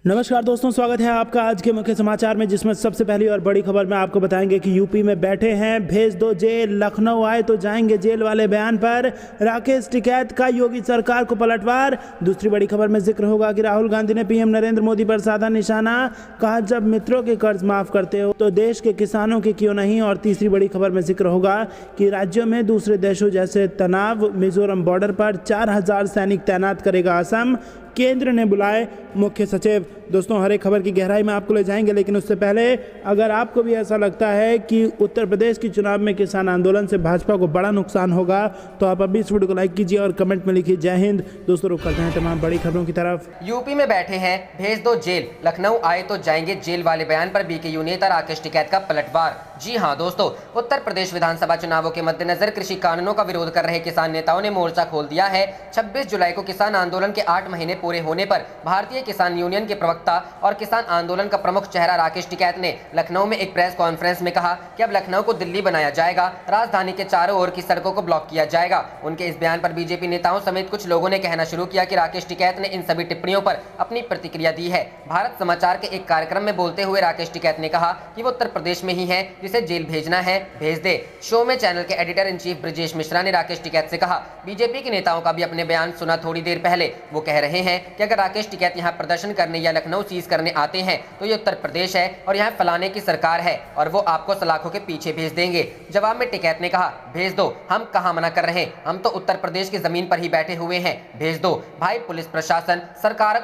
नमस्कार दोस्तों, स्वागत है आपका आज के मुख्य समाचार में, जिसमें सबसे पहली और बड़ी खबर में आपको बताएंगे कि यूपी में बैठे हैं भेज दो जेल, लखनऊ आए तो जाएंगे जेल वाले बयान पर राकेश टिकैत का योगी सरकार को पलटवार। दूसरी बड़ी खबर में जिक्र होगा कि राहुल गांधी ने पीएम नरेंद्र मोदी पर साधा निशाना, कहा जब मित्रों के कर्ज माफ करते हो तो देश के किसानों के क्यों नहीं। और तीसरी बड़ी खबर में जिक्र होगा कि राज्यों में दूसरे देशों जैसे तनाव, मिजोरम बॉर्डर पर 4000 सैनिक तैनात करेगा असम, केंद्र ने बुलाए मुख्य सचिव। दोस्तों, हर एक खबर की गहराई में आपको ले जाएंगे, लेकिन उससे पहले अगर आपको भी ऐसा लगता है कि उत्तर प्रदेश के चुनाव में किसान आंदोलन से भाजपा को बड़ा नुकसान होगा तो आप अभी इस वीडियो को लाइक कीजिए और कमेंट में लिखिए जय हिंद। दोस्तों, रुक करते हैं तमाम बड़ी खबरों की तरफ। यूपी में बैठे हैं भेज दो जेल, लखनऊ आए तो जाएंगे जेल वाले बयान पर बीकेयू नेता राकेश टिकैत का पलटवार। जी हां दोस्तों, उत्तर प्रदेश विधानसभा चुनावों के मद्देनजर कृषि कानूनों का विरोध कर रहे किसान नेताओं ने मोर्चा खोल दिया है। 26 जुलाई को किसान आंदोलन के 8 महीने पूरे होने पर भारतीय किसान यूनियन के प्रवक्ता और किसान आंदोलन का प्रमुख चेहरा राकेश टिकैत ने लखनऊ में एक प्रेस कॉन्फ्रेंस में कहा कि अब लखनऊ को दिल्ली बनाया जाएगा, राजधानी के चारों ओर की सड़कों को ब्लॉक किया जाएगा। उनके इस बयान पर बीजेपी नेताओं समेत कुछ लोगों ने कहना शुरू किया कि राकेश टिकैत ने इन सभी टिप्पणियों पर अपनी प्रतिक्रिया दी है। भारत समाचार के एक कार्यक्रम में बोलते हुए राकेश टिकैत ने कहा कि वो उत्तर प्रदेश में ही है, जिसे जेल भेजना है भेज दे। शो में चैनल के editor in chief Brajesh Mishra ने राकेश टिकैत से कहा, बीजेपी के नेताओं का भी अपने बयान सुना थोड़ी देर पहले। वो कह रहे हैं कि अगर राकेश टिकैत यहाँ प्रदर्शन करने या लखनऊ सीज करने आते हैं तो ये उत्तर प्रदेश है और यहाँ फलाने की सरकार है और वो आपको सलाखों के पीछे भेज देंगे। जवाब में टिकैत ने कहा, भेज दो, हम कहाँ मना कर रहे हैं, हम तो उत्तर प्रदेश की जमीन पर ही बैठे हुए हैं, भेज दो भाई। पुलिस प्रशासन सरकारों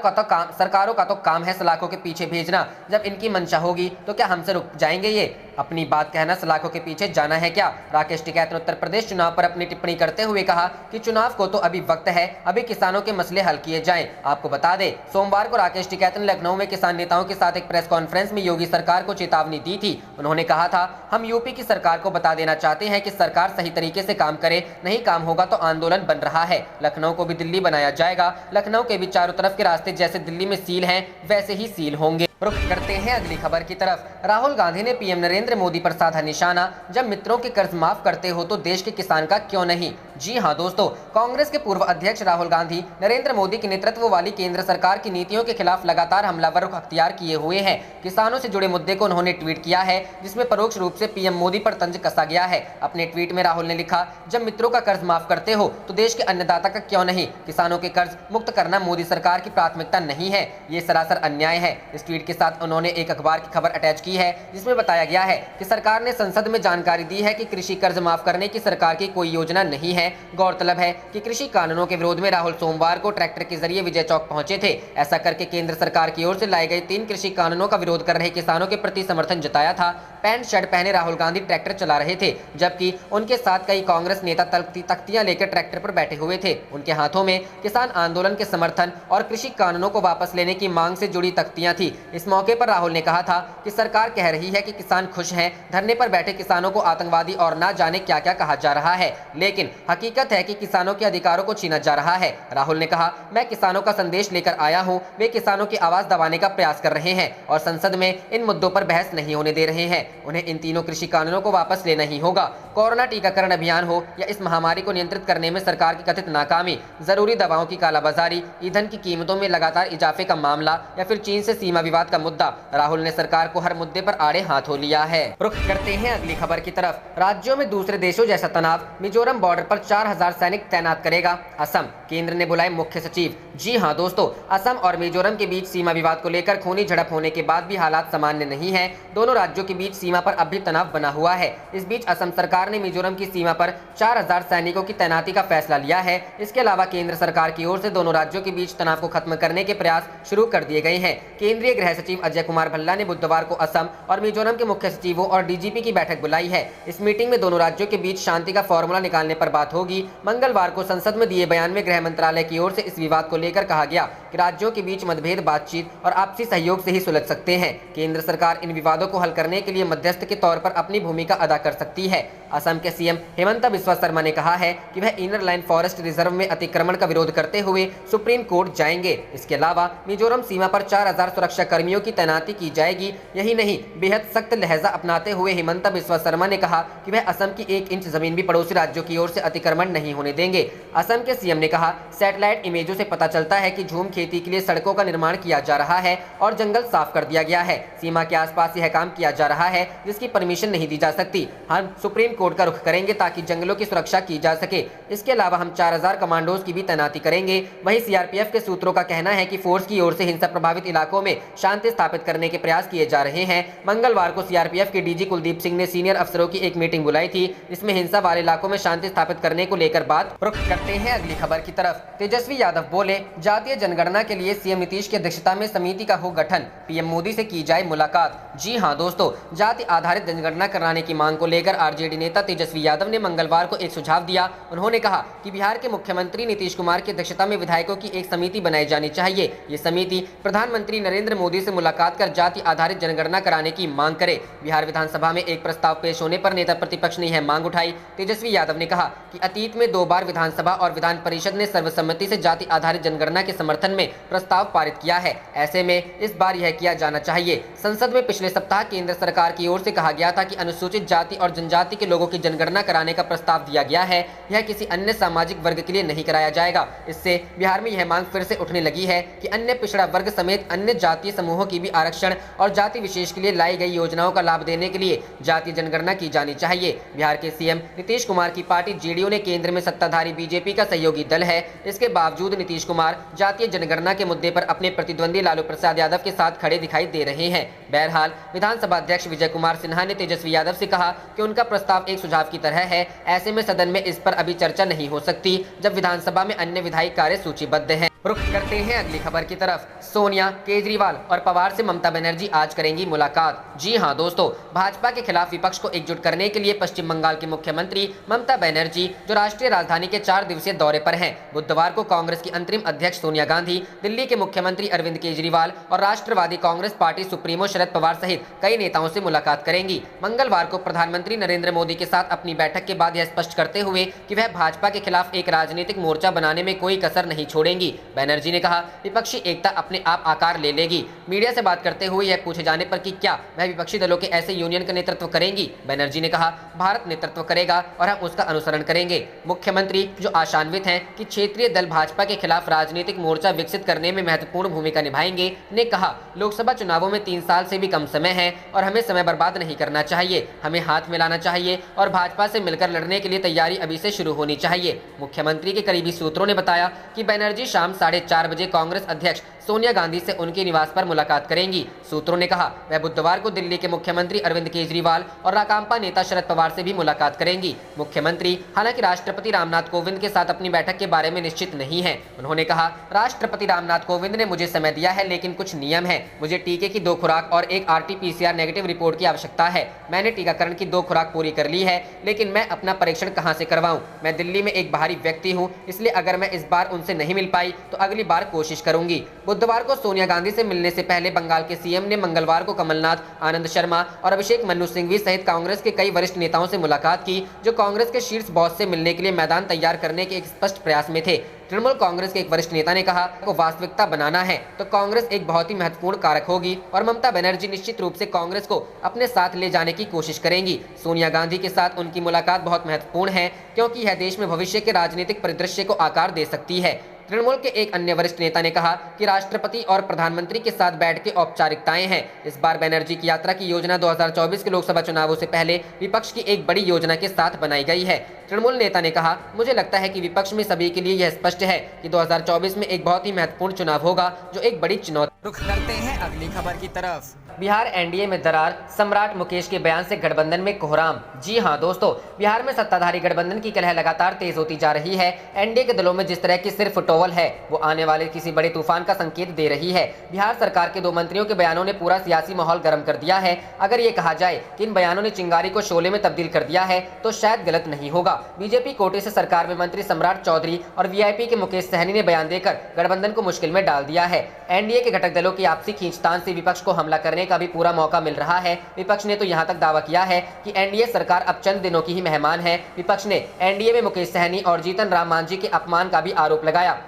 का तो काम है सलाखों के पीछे भेजना। जब इनकी मंशा होगी तो क्या हमसे रुक जाएंगे ये? अपनी बात कहना सलाखों के पीछे जाना है क्या? राकेश टिकैत ने उत्तर प्रदेश चुनाव पर अपनी टिप्पणी करते हुए कहा कि चुनाव को तो अभी वक्त है, अभी किसानों के मसले हल किए जाएं। आपको बता दें, सोमवार को राकेश टिकैत ने लखनऊ में किसान नेताओं के साथ एक प्रेस कॉन्फ्रेंस में योगी सरकार को चेतावनी दी थी। उन्होंने कहा था, हम यूपी की सरकार को बता देना चाहते हैं कि सरकार सही तरीके से काम करे, नहीं काम होगा तो आंदोलन बन रहा है। लखनऊ को भी दिल्ली बनाया जाएगा। लखनऊ के भी चारों तरफ के रास्ते जैसे दिल्ली में सील हैं वैसे ही सील होंगे। रुख करते हैं अगली खबर की तरफ। राहुल गांधी ने पीएम नरेंद्र मोदी पर साधा निशाना, जब मित्रों के कर्ज माफ करते हो तो देश के किसान का क्यों नहीं। जी हां दोस्तों, कांग्रेस के पूर्व अध्यक्ष राहुल गांधी नरेंद्र मोदी के नेतृत्व वाली केंद्र सरकार की नीतियों के खिलाफ लगातार हमलावर रुख अख्तियार किए हुए हैं। किसानों से जुड़े मुद्दे को उन्होंने ट्वीट किया है, जिसमें परोक्ष रूप से पीएम मोदी पर तंज कसा गया है। अपने ट्वीट में राहुल ने लिखा, जब मित्रों का कर्ज माफ करते हो तो देश के अन्नदाता का क्यों नहीं। किसानों के कर्ज मुक्त करना मोदी सरकार की प्राथमिकता नहीं है, ये सरासर अन्याय है। इस ट्वीट के साथ उन्होंने एक अखबार की खबर अटैच की है, जिसमें बताया गया है कि सरकार ने संसद में जानकारी दी है कि कृषि कर्ज माफ करने की सरकार की कोई योजना नहीं है। गौरतलब है कि कृषि कानूनों के विरोध में राहुल सोमवार को ट्रैक्टर के जरिए विजय चौक पहुंचे थे। ऐसा करके केंद्र सरकार की ओर से लाए गए 3 कृषि कानूनों का विरोध कर रहे किसानों के प्रति समर्थन जताया था। पैंट शर्ट पहने राहुल गांधी ट्रैक्टर चला रहे थे, जबकि उनके साथ कई कांग्रेस नेता तख्तियां लेकर ट्रैक्टर पर बैठे हुए थे। उनके हाथों में किसान आंदोलन के समर्थन और कृषि कानूनों को वापस लेने की मांग से जुड़ी तख्तियां थी। इस मौके पर राहुल ने कहा था कि सरकार कह रही है कि किसान खुश हैं, धरने पर बैठे किसानों को आतंकवादी और ना जाने क्या क्या कहा जा रहा है, लेकिन हकीकत है कि किसानों के अधिकारों को छीना जा रहा है। राहुल ने कहा, मैं किसानों का संदेश लेकर आया हूं, वे किसानों की आवाज दबाने का प्रयास कर रहे हैं और संसद में इन मुद्दों पर बहस नहीं होने दे रहे हैं। उन्हें इन तीनों कृषि कानूनों को वापस लेना ही होगा। कोरोना टीकाकरण अभियान हो या इस महामारी को नियंत्रित करने में सरकार की कथित नाकामी, जरूरी दवाओं की कालाबाजारी, ईंधन की कीमतों में लगातार इजाफे का मामला या फिर चीन से सीमा विवाद का मुद्दा, राहुल ने सरकार को हर मुद्दे पर आड़े हाथों लिया है। रुख करते हैं अगली खबर की तरफ। राज्यों में दूसरे देशों जैसा तनाव, मिजोरम बॉर्डर पर 4000 सैनिक तैनात करेगा असम, केंद्र ने बुलाए मुख्य सचिव। जी हां दोस्तों, असम और मिजोरम के बीच सीमा विवाद को लेकर खूनी झड़प होने के बाद भी हालात सामान्य नहीं है। दोनों राज्यों के बीच सीमा पर अब भी तनाव बना हुआ है। इस बीच असम सरकार ने मिजोरम की सीमा पर 4000 सैनिकों की तैनाती का फैसला लिया है। इसके अलावा केंद्र सरकार की ओर से दोनों राज्यों के बीच तनाव को खत्म करने के प्रयास शुरू कर दिए गए हैं। केंद्रीय गृह सचिव अजय कुमार भल्ला ने बुधवार को असम और मिजोरम के मुख्य सचिवों और डीजीपी की बैठक बुलाई है। इस मीटिंग में दोनों राज्यों के बीच शांति का फॉर्मूला निकालने पर बात होगी। मंगलवार को संसद में दिए बयान में गृह मंत्रालय की ओर से इस विवाद को लेकर कहा गया कि राज्यों के बीच मतभेद बातचीत और आपसी सहयोग से ही सुलझ सकते हैं। केंद्र सरकार इन विवादों को हल करने के लिए मध्यस्थ के तौर पर अपनी भूमिका अदा कर सकती है। असम के सीएम हेमंत बिस्वा शर्मा ने कहा है कि वह इनर लाइन फॉरेस्ट रिजर्व में अतिक्रमण का विरोध करते हुए सुप्रीम कोर्ट जाएंगे। इसके अलावा मिजोरम सीमा पर 4000 सुरक्षा कर्मियों की तैनाती की जाएगी। यही नहीं, बेहद सख्त लहजा अपनाते हुए हेमंत बिस्वा शर्मा ने कहा कि वह असम की 1 इंच जमीन भी पड़ोसी राज्यों की ओर से अतिक्रमण नहीं होने देंगे। असम के सीएम ने कहा, सैटेलाइट इमेजों से पता चलता है कि झूम खेती के लिए सड़कों का निर्माण किया जा रहा है और जंगल साफ कर दिया गया है। सीमा के आसपास यह काम किया जा रहा है जिसकी परमिशन नहीं दी जा सकती। हम सुप्रीम कोर्ट का रुख करेंगे ताकि जंगलों की सुरक्षा की जा सके। इसके अलावा हम 4000 कमांडोज की भी तैनाती करेंगे। वहीं सीआरपीएफ के सूत्रों का कहना है कि फोर्स की ओर से हिंसा प्रभावित इलाकों में शांति स्थापित करने के प्रयास किए जा रहे हैं। मंगलवार को सीआरपीएफ के डीजी कुलदीप सिंह ने सीनियर अफसरों की एक मीटिंग बुलाई थी, जिसमें हिंसा वाले इलाकों में शांति स्थापित करने को लेकर बात। रुख करते हैं अगली खबर की तरफ। तेजस्वी यादव बोले, जातीय जनगणना के लिए सीएम नीतीश की अध्यक्षता में समिति का हो गठन, पीएम मोदी से की जाए मुलाकात। जी हां दोस्तों, जाति आधारित जनगणना कराने की मांग को लेकर आरजेडी नेता तेजस्वी यादव ने मंगलवार को एक सुझाव दिया। उन्होंने कहा कि बिहार के मुख्यमंत्री नीतीश कुमार की अध्यक्षता में विधायकों की एक समिति बनाई जानी चाहिए। ये समिति प्रधानमंत्री नरेंद्र मोदी से मुलाकात कर जाति आधारित जनगणना कराने की मांग करे। बिहार विधानसभा में एक प्रस्ताव पेश होने पर नेता प्रतिपक्ष ने यह मांग उठाई। तेजस्वी यादव ने कहा कि अतीत में 2 बार विधानसभा और विधान परिषद ने सर्वसम्मति से जाति आधारित जनगणना के समर्थन में प्रस्ताव पारित किया है। ऐसे में इस बार यह किया जाना चाहिए। संसद में पिछले सप्ताह केंद्र सरकार की ओर से कहा गया था कि अनुसूचित जाति और जनजाति के लोगों की जनगणना कराने का प्रस्ताव दिया गया है। यह किसी अन्य सामाजिक वर्ग के लिए नहीं कराया जाएगा। इससे बिहार में यह मांग फिर से उठने लगी है कि अन्य पिछड़ा वर्ग समेत अन्य जातीय समूहों की भी आरक्षण और जाति विशेष के लिए लाई गई योजनाओं का लाभ देने के लिए जातीय जनगणना की जानी चाहिए। बिहार के सीएम नीतीश कुमार की पार्टी जेडीयू ने केंद्र में सत्ताधारी बीजेपी का सहयोगी दल है। इसके बावजूद नीतीश कुमार जातीय जनगणना के मुद्दे पर अपने प्रतिद्वंदी लालू प्रसाद यादव के साथ खड़े दिखाई दे रहे हैं। बहरहाल विधानसभा अध्यक्ष विजय कुमार सिन्हा ने तेजस्वी यादव से कहा कि उनका प्रस्ताव एक सुझाव की तरह है। ऐसे में सदन में इस पर अभी चर्चा नहीं हो सकती जब विधानसभा में अन्य विधायी कार्य सूचीबद्ध हैं। रुख करते हैं अगली खबर की तरफ। सोनिया, केजरीवाल और पवार से ममता बनर्जी आज करेंगी मुलाकात। जी हां दोस्तों, भाजपा के खिलाफ विपक्ष को एकजुट करने के लिए पश्चिम बंगाल की मुख्यमंत्री ममता बनर्जी, जो राष्ट्रीय राजधानी के 4 दिवसीय दौरे पर हैं, बुधवार को कांग्रेस की अंतरिम अध्यक्ष सोनिया गांधी, दिल्ली के मुख्यमंत्री अरविंद केजरीवाल और राष्ट्रवादी कांग्रेस पार्टी सुप्रीमो शरद पवार सहित कई नेताओं से मुलाकात करेंगी। मंगलवार को प्रधानमंत्री नरेंद्र मोदी के साथ अपनी बैठक के बाद यह स्पष्ट करते हुए कि वह भाजपा के खिलाफ एक राजनीतिक मोर्चा बनाने में कोई कसर नहीं छोड़ेंगी। बनर्जी ने कहा, विपक्षी एकता अपने आप आकार ले लेगी। मीडिया से बात करते हुए यह पूछे जाने पर कि क्या वह विपक्षी दलों के ऐसे यूनियन का नेतृत्व करेंगी, बनर्जी ने कहा, भारत नेतृत्व करेगा और हम उसका अनुसरण करेंगे। मुख्यमंत्री, जो आशान्वित हैं कि क्षेत्रीय दल भाजपा के खिलाफ राजनीतिक मोर्चा विकसित करने में महत्वपूर्ण भूमिका निभाएंगे, ने कहा, लोकसभा चुनावों में 3 साल से भी कम समय है और हमें समय बर्बाद नहीं करना चाहिए। हमें हाथ मिलाना चाहिए और भाजपा से मिलकर लड़ने के लिए तैयारी अभी से शुरू होनी चाहिए। मुख्यमंत्री के करीबी सूत्रों ने बताया कि बनर्जी शाम 4:30 बजे कांग्रेस अध्यक्ष सोनिया गांधी से उनके निवास पर मुलाकात करेंगी। सूत्रों ने कहा, वह बुधवार को दिल्ली के मुख्यमंत्री अरविंद केजरीवाल और राकांपा नेता शरद पवार से भी मुलाकात करेंगी। मुख्यमंत्री हालांकि राष्ट्रपति रामनाथ कोविंद के साथ अपनी बैठक के बारे में निश्चित नहीं है। उन्होंने कहा, राष्ट्रपति रामनाथ कोविंद ने मुझे समय दिया है, लेकिन कुछ नियम है। मुझे टीके की 2 खुराक और एक RT-PCR नेगेटिव रिपोर्ट की आवश्यकता है। मैंने टीकाकरण की 2 खुराक पूरी कर ली है, लेकिन मैं अपना परीक्षण कहां से करवाऊं? मैं दिल्ली में एक बाहरी व्यक्ति हूं, इसलिए अगर मैं इस बार उनसे नहीं मिल पाई तो अगली बार कोशिश करूंगी। बुधवार को सोनिया गांधी से मिलने से पहले बंगाल के सीएम ने मंगलवार को कमलनाथ, आनंद शर्मा और अभिषेक मनु सिंघवी सहित कांग्रेस के कई वरिष्ठ नेताओं से मुलाकात की, जो कांग्रेस के शीर्ष बॉस से मिलने के लिए मैदान तैयार करने के एक स्पष्ट प्रयास में थे। तृणमूल कांग्रेस के एक वरिष्ठ नेता ने कहा को वास्तविकता बनाना है तो कांग्रेस एक बहुत ही महत्वपूर्ण कारक होगी और ममता बनर्जी निश्चित रूप से कांग्रेस को अपने साथ ले जाने की कोशिश करेंगी। सोनिया गांधी के साथ उनकी मुलाकात बहुत महत्वपूर्ण है क्योंकि यह देश में भविष्य के राजनीतिक परिदृश्य को आकार दे सकती है। तृणमूल के एक अन्य वरिष्ठ नेता ने कहा कि राष्ट्रपति और प्रधानमंत्री के साथ बैठ के औपचारिकताएं हैं। इस बार बनर्जी की यात्रा की योजना 2024 के लोकसभा चुनावों से पहले विपक्ष की एक बड़ी योजना के साथ बनाई गई है। तृणमूल नेता ने कहा, मुझे लगता है कि विपक्ष में सभी के लिए यह स्पष्ट है कि 2024 में एक बहुत ही महत्वपूर्ण चुनाव होगा जो एक बड़ी चुनौती। रुख करते हैं अगली खबर की तरफ। बिहार एनडीए में दरार, सम्राट मुकेश के बयान से गठबंधन में कोहराम। जी हां दोस्तों, बिहार में सत्ताधारी गठबंधन की कलह लगातार तेज होती जा रही है। एनडीए के दलों में जिस तरह की सिर्फ टोवल है वो आने वाले किसी बड़े तूफान का संकेत दे रही है। बिहार सरकार के 2 मंत्रियों के बयानों ने पूरा सियासी माहौल गर्म कर दिया है। अगर ये कहा जाए कि इन बयानों ने चिंगारी को शोले में तब्दील कर दिया है तो शायद गलत नहीं होगा। बीजेपी कोटे से सरकार में मंत्री सम्राट चौधरी और वीआईपी के मुकेश सहनी ने बयान देकर गठबंधन को मुश्किल में डाल दिया है। एनडीए के घटक दलों की आपसी खींचतान से विपक्ष को हमला करने का भी पूरा मौका मिल रहा है। विपक्ष ने तो यहां तक दावा किया है कि एनडीए सरकार अब चंद दिनों की ही मेहमान है। विपक्ष ने एनडीए में मुकेश सहनी और जीतन राम मांझी के अपमान का भी आरोप लगाया।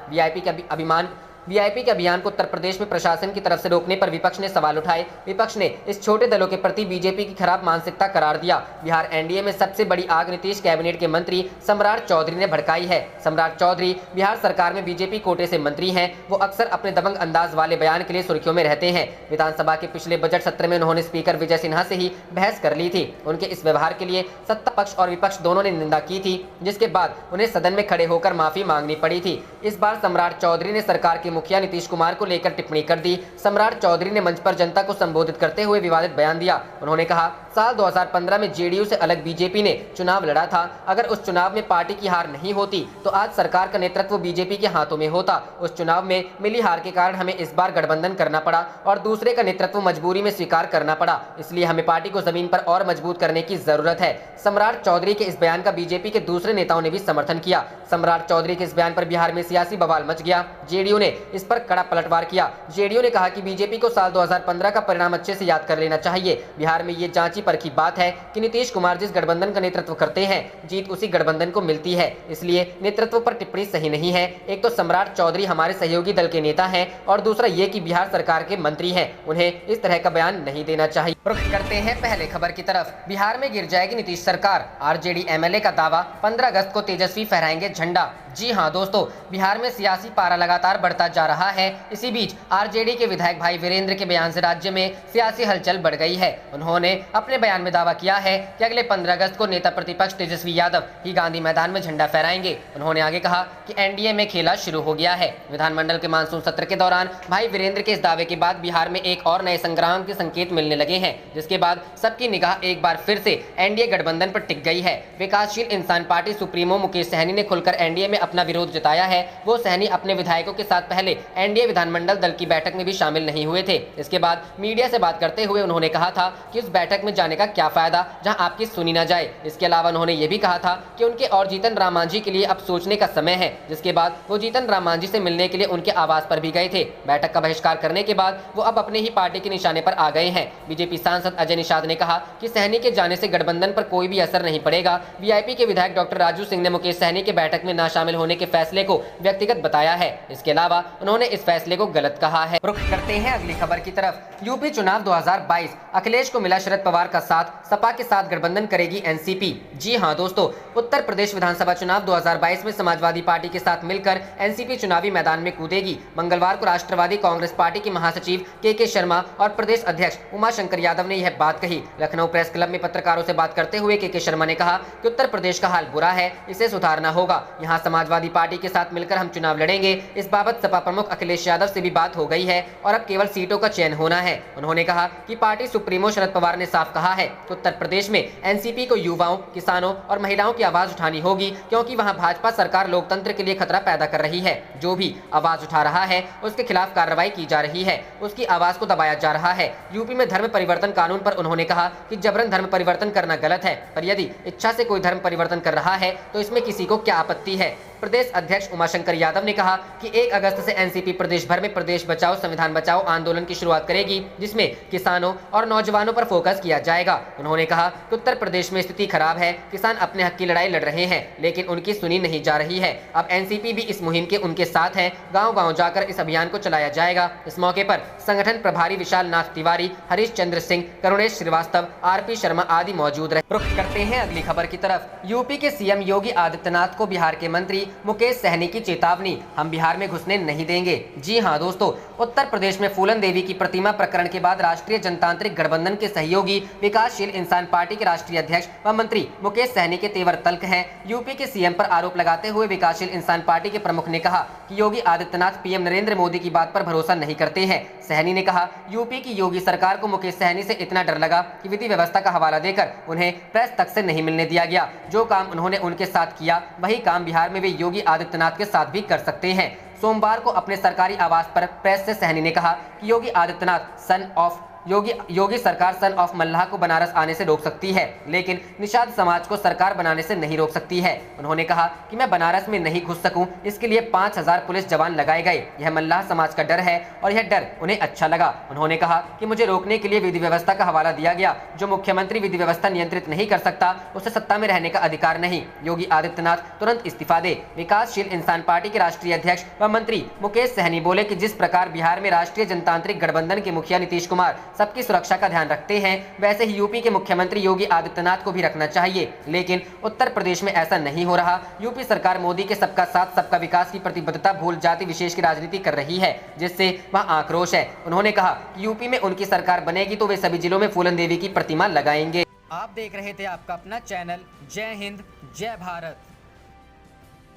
वीआईपी के अभियान को उत्तर प्रदेश में प्रशासन की तरफ से रोकने पर विपक्ष ने सवाल उठाए। विपक्ष ने इस छोटे दलों के प्रति बीजेपी की खराब मानसिकता करार दिया। बिहार एनडीए में सबसे बड़ी आग नीतीश कैबिनेट के मंत्री सम्राट चौधरी ने भड़काई है। सम्राट चौधरी बिहार सरकार में बीजेपी कोटे से मंत्री हैं। वो अक्सर अपने दबंग अंदाज वाले बयान के लिए सुर्खियों में रहते हैं। विधानसभा के पिछले बजट सत्र में उन्होंने स्पीकर विजय सिन्हा से ही बहस कर ली थी। उनके इस व्यवहार के लिए सत्ता पक्ष और विपक्ष दोनों ने निंदा की थी, जिसके बाद उन्हें सदन में खड़े होकर माफी मांगनी पड़ी थी। इस बार सम्राट चौधरी ने सरकार के मुखिया नीतीश कुमार को लेकर टिप्पणी कर दी। सम्राट चौधरी ने मंच पर जनता को संबोधित करते हुए विवादित बयान दिया। उन्होंने कहा, साल 2015 में जेडीयू से अलग बीजेपी ने चुनाव लड़ा था। अगर उस चुनाव में पार्टी की हार नहीं होती तो आज सरकार का नेतृत्व बीजेपी के हाथों में होता। उस चुनाव में मिली हार के कारण हमें इस बार गठबंधन करना पड़ा और दूसरे का नेतृत्व मजबूरी में स्वीकार करना पड़ा। इसलिए हमें पार्टी को जमीन पर और मजबूत करने की जरूरत है। सम्राट चौधरी के इस बयान का बीजेपी के दूसरे नेताओं ने भी समर्थन किया। सम्राट चौधरी के इस बयान पर बिहार में सियासी बवाल मच गया। जेडीयू ने इस पर कड़ा पलटवार किया। जेडीयू ने कहा कि बीजेपी को साल 2015 का परिणाम अच्छे से याद कर लेना चाहिए। बिहार में ये जांची परखी बात है कि नीतीश कुमार जिस गठबंधन का नेतृत्व करते हैं, जीत उसी गठबंधन को मिलती है। इसलिए नेतृत्व पर टिप्पणी सही नहीं है। एक तो सम्राट चौधरी हमारे सहयोगी दल के नेता हैं और दूसरा ये कि बिहार सरकार के मंत्री हैं। उन्हें इस तरह का बयान नहीं देना चाहिए। रुख करते हैं पहले खबर की तरफ। बिहार में गिर जाएगी नीतीश सरकार, आरजेडी एमएलए का दावा। 15 अगस्त को तेजस्वी फहराएंगे झंडा। जी हां दोस्तों, बिहार में सियासी पारा लगातार बढ़ता जा रहा है। इसी बीच आरजेडी के विधायक भाई वीरेंद्र के बयान से राज्य में सियासी हलचल बढ़ गई है। उन्होंने अपने बयान में दावा किया है कि अगले 15 अगस्त को नेता प्रतिपक्ष तेजस्वी यादव ही गांधी मैदान में झंडा फहराएंगे। उन्होंने आगे कहा कि एनडीए में खेला शुरू हो गया है। विधानमंडल के मानसून सत्र के दौरान भाई वीरेंद्र के इस दावे के बाद बिहार में एक और नए संग्राम के संकेत मिलने लगे हैं, जिसके बाद सबकी निगाह एक बार फिर से एनडीए गठबंधन पर टिक गई है। विकासशील इंसान पार्टी सुप्रीमो मुकेश सहनी ने खुलकर एनडीए में अपना विरोध जताया है। वो सहनी अपने विधायकों के साथ पहले एनडीए विधानमंडल दल की बैठक में भी शामिल नहीं हुए थे। इसके बाद मीडिया से बात करते हुए उन्होंने कहा था कि उस बैठक में जाने का क्या फायदा जहां आपकी सुनी ना जाए। इसके अलावा उन्होंने ये भी कहा था कि उनके और जीतन राम मांझी के लिए अब सोचने का समय है। जिसके बाद वो जीतन राम मांझी से मिलने के लिए उनके आवास पर भी गए थे। बैठक का बहिष्कार करने के बाद वो अब अपने ही पार्टी के निशाने पर आ गए हैं। बीजेपी सांसद अजय निषाद ने कहा कि सहनी के जाने से गठबंधन पर कोई भी असर नहीं पड़ेगा। वीआईपी के विधायक डॉक्टर राजू सिंह ने मुकेश सहनी के बैठक में न शामिल होने के फैसले को व्यक्तिगत बताया है। इसके अलावा उन्होंने इस फैसले को गलत कहा है। रुख करते हैं अगली खबर की तरफ। यूपी चुनाव 2022, अखिलेश को मिला शरद पवार का साथ, सपा के साथ गठबंधन करेगी एनसीपी। जी हां दोस्तों, उत्तर प्रदेश विधानसभा चुनाव 2022 में समाजवादी पार्टी के साथ मिलकर एनसीपी चुनावी मैदान में कूदेगी। मंगलवार को राष्ट्रवादी कांग्रेस पार्टी के महासचिव के शर्मा और प्रदेश अध्यक्ष उमाशंकर यादव ने यह बात कही। लखनऊ प्रेस क्लब में पत्रकारों से बात करते हुए के शर्मा ने कहा कि उत्तर प्रदेश का हाल बुरा है, इसे सुधारना होगा। यहाँ समाजवादी पार्टी के साथ मिलकर हम चुनाव लड़ेंगे। इस बाबत सपा प्रमुख अखिलेश यादव से भी बात हो गई है और अब केवल सीटों का चयन होना है। उन्होंने कहा कि पार्टी सुप्रीमो शरद पवार ने साफ कहा है कि उत्तर प्रदेश में एनसीपी को युवाओं, किसानों और महिलाओं की आवाज उठानी होगी, क्योंकि वहां भाजपा सरकार लोकतंत्र के लिए खतरा पैदा कर रही है। जो भी आवाज उठा रहा है उसके खिलाफ कार्रवाई की जा रही है, उसकी आवाज को दबाया जा रहा है। यूपी में धर्म परिवर्तन कानून पर उन्होंने कहा कि जबरन धर्म परिवर्तन करना गलत है, पर यदि इच्छा से कोई धर्म परिवर्तन कर रहा है तो इसमें किसी को क्या आपत्ति है। प्रदेश अध्यक्ष उमाशंकर यादव ने कहा कि 1 अगस्त से एनसीपी प्रदेश भर में प्रदेश बचाओ संविधान बचाओ आंदोलन की शुरुआत करेगी, जिसमें किसानों और नौजवानों पर फोकस किया जाएगा। उन्होंने कहा कि उत्तर प्रदेश में स्थिति खराब है, किसान अपने हक की लड़ाई लड़ रहे हैं, लेकिन उनकी सुनी नहीं जा रही है। अब एनसीपी भी इस मुहिम के उनके साथ है। गाँव-गाँव जाकर इस अभियान को चलाया जाएगा। इस मौके पर संगठन प्रभारी विशाल नाथ तिवारी, हरीश चंद्र सिंह, करुणेश श्रीवास्तव, आरपी शर्मा आदि मौजूद रहे। रुख करते हैं अगली खबर की तरफ। यूपी के सीएम योगी आदित्यनाथ को बिहार के मंत्री मुकेश सहनी की चेतावनी, हम बिहार में घुसने नहीं देंगे। जी हां दोस्तों, उत्तर प्रदेश में फूलन देवी की प्रतिमा प्रकरण के बाद राष्ट्रीय जनतांत्रिक गठबंधन के सहयोगी विकासशील इंसान पार्टी के राष्ट्रीय अध्यक्ष व मंत्री मुकेश सहनी के तेवर तल्ख हैं। यूपी के सीएम पर आरोप लगाते हुए विकासशील इंसान पार्टी के प्रमुख ने कहा कि योगी आदित्यनाथ पीएम नरेंद्र मोदी की बात पर भरोसा नहीं करते हैं। सहनी ने कहा, यूपी की योगी सरकार को मुकेश सहनी से इतना डर लगा कि विधि व्यवस्था का हवाला देकर उन्हें प्रेस तक से नहीं मिलने दिया गया। जो काम उन्होंने उनके साथ किया वही काम बिहार में वे योगी आदित्यनाथ के साथ भी कर सकते हैं। सोमवार को अपने सरकारी आवास पर प्रेस से सहनी ने कहा कि योगी आदित्यनाथ सन ऑफ योगी सरकार सन ऑफ मल्लाह को बनारस आने से रोक सकती है, लेकिन निषाद समाज को सरकार बनाने से नहीं रोक सकती है। उन्होंने कहा कि मैं बनारस में नहीं घुस सकूं, इसके लिए 5000 पुलिस जवान लगाए गए। यह मल्लाह समाज का डर है और यह डर उन्हें अच्छा लगा। उन्होंने कहा कि मुझे रोकने के लिए विधि व्यवस्था का हवाला दिया गया। जो मुख्यमंत्री विधि व्यवस्था नियंत्रित नहीं कर सकता, उसे सत्ता में रहने का अधिकार नहीं। योगी आदित्यनाथ तुरंत इस्तीफा दे। विकासशील इंसान पार्टी के राष्ट्रीय अध्यक्ष व मंत्री मुकेश सहनी बोले कि जिस प्रकार बिहार में राष्ट्रीय जनतांत्रिक गठबंधन के मुखिया नीतीश कुमार सबकी सुरक्षा का ध्यान रखते हैं, वैसे ही यूपी के मुख्यमंत्री योगी आदित्यनाथ को भी रखना चाहिए। लेकिन उत्तर प्रदेश में ऐसा नहीं हो रहा। यूपी सरकार मोदी के सबका साथ सबका विकास की प्रतिबद्धता भूल जाति विशेष की राजनीति कर रही है, जिससे वह आक्रोश है। उन्होंने कहा कि यूपी में उनकी सरकार बनेगी तो वे सभी जिलों में फूलन देवी की प्रतिमा लगाएंगे। आप देख रहे थे आपका अपना चैनल जय हिंद जय भारत।